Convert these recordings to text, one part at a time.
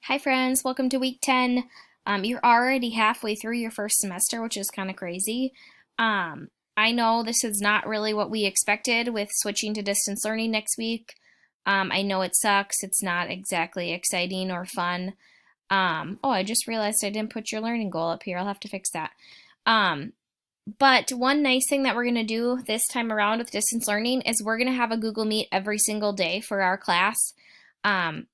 Hi friends, welcome to week 10. You're already halfway through your first semester, which is kind of crazy. I know this is not really what we expected with switching to distance learning next week. I know it sucks. It's not exactly exciting or fun. Oh, I just realized I didn't put your learning goal up here. I'll have to fix that. Um, but one nice thing that we're going to do this time around with distance learning is we're going to have a Google Meet every single day for our class. Um,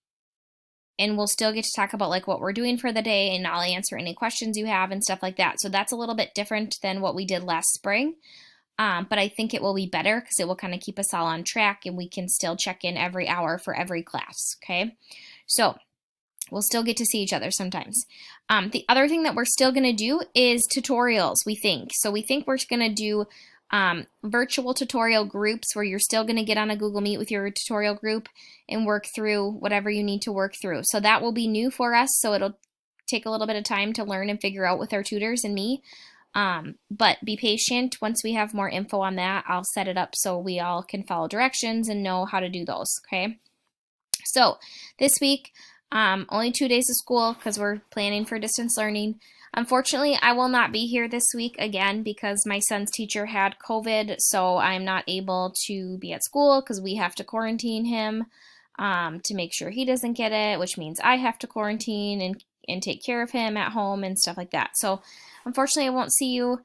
and we'll still get to talk about like what we're doing for the day, and I'll answer any questions you have and stuff like that. So that's a little bit different than what we did last spring. But I think it will be better because it will kind of keep us all on track and we can still check in every hour for every class. Okay. So we'll still get to see each other sometimes. The other thing that we're still going to do is tutorials, we think. So we think we're going to do virtual tutorial groups where you're still going to get on a Google Meet with your tutorial group and work through whatever you need to work through. So that will be new for us. So it'll take a little bit of time to learn and figure out with our tutors and me. But be patient. Once we have more info on that, I'll set it up so we all can follow directions and know how to do those. Okay. So this week, only 2 days of school because we're planning for distance learning. Unfortunately, I will not be here this week again because my son's teacher had COVID, so I'm not able to be at school because we have to quarantine him to make sure he doesn't get it, which means I have to quarantine and take care of him at home and stuff like that. So unfortunately, I won't see you,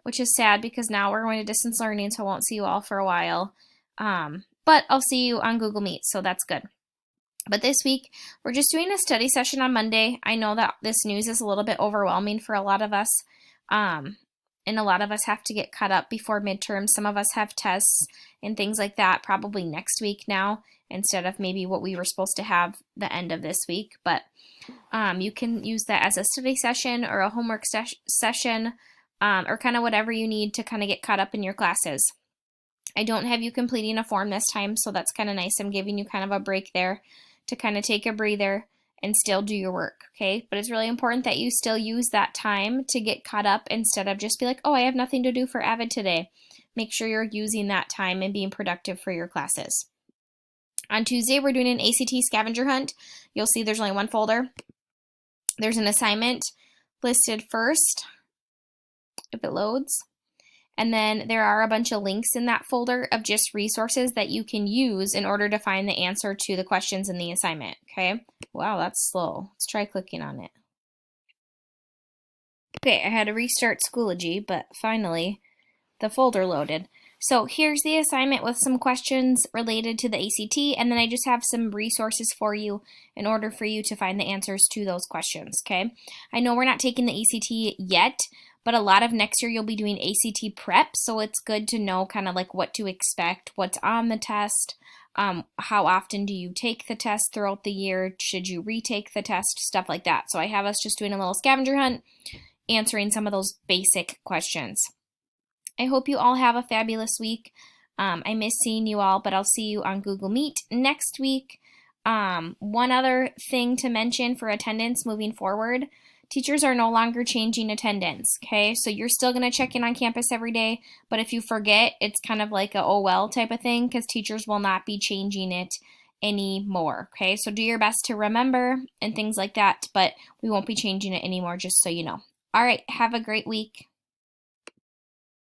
which is sad because now we're going to distance learning, so I won't see you all for a while. But I'll see you on Google Meet, so that's good. But this week, we're just doing a study session on Monday. I know that this news is a little bit overwhelming for a lot of us, and a lot of us have to get caught up before midterms. Some of us have tests and things like that probably next week now, instead of maybe what we were supposed to have the end of this week. But you can use that as a study session or a homework session, or kind of whatever you need to kind of get caught up in your classes. I don't have you completing a form this time, so that's kind of nice. I'm giving you kind of a break there to kind of take a breather and still do your work, okay? But it's really important that you still use that time to get caught up instead of just be like, oh, I have nothing to do for AVID today. Make sure you're using that time and being productive for your classes. On Tuesday, we're doing an ACT Scavenger Hunt. You'll see there's only one folder. There's an assignment listed first, if it loads. And then there are a bunch of links in that folder of just resources that you can use in order to find the answer to the questions in the assignment, okay? Wow, that's slow. Let's try clicking on it. Okay, I had to restart Schoology, but finally the folder loaded. So here's the assignment with some questions related to the ACT, and then I just have some resources for you in order for you to find the answers to those questions, okay? I know we're not taking the ACT yet, but a lot of next year you'll be doing ACT prep, so it's good to know kind of like what to expect, what's on the test, how often do you take the test throughout the year, should you retake the test, stuff like that. So I have us just doing a little scavenger hunt, answering some of those basic questions. I hope you all have a fabulous week. I miss seeing you all, but I'll see you on Google Meet next week. One other thing to mention for attendance moving forward, teachers are no longer changing attendance, okay? So you're still going to check in on campus every day, but if you forget, it's kind of like a oh well type of thing because teachers will not be changing it anymore, okay? So do your best to remember and things like that, but we won't be changing it anymore, just so you know. All right, have a great week.